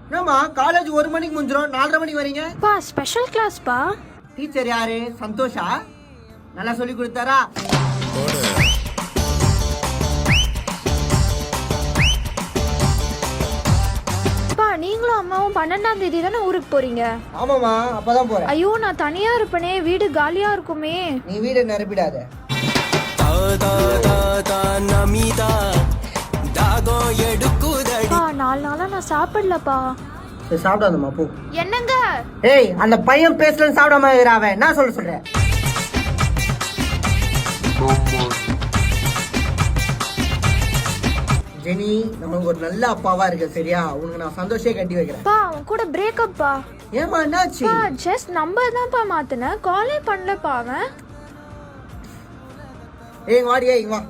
என்னம்மா காலேஜ் 1 மணிக்கு முடிஞ்சிரும், 4:30 மணிக்கு வரீங்க? பா ஸ்பெஷல் கிளாஸ் பா. டீச்சர் யாரு? சந்தோஷா? நல்லா சொல்லி கொடுத்தாரா? பா நீங்களும் அம்மாவும் 12ஆம் தேதி தானே ஊருக்கு போறீங்க? ஆமாம்மா, அப்பதான் போறேன். ஐயோ நான் தனியா இருப்பனே, வீடு காலியா இருக்குமே. நீ வீடு நிரப்பிடாத. பா 4 நாளா நான் சாப்பிடலப்பா. சரி சாப்பிடாதம்மா போ. என்னங்க? ஏய், அந்த பையன் பேசலன்னு சாப்பிடாம இருக்கிறான். என்ன சொல்றேன்? ஜெனி, நமக்கு ஒரு நல்ல அப்பாவா இருக்க, சரியா? உனக்கு நான் சந்தோஷே கட்டி வைக்கிறேன். பா அவன் கூட பிரேக்கப் பா. ஏமா என்னாச்சு? பா ஜஸ்ட் நம்பர் தான் பா மாத்தினேன், காலே பண்ணலப்பா அவன். ஏய் வாடி, ஏய் வா.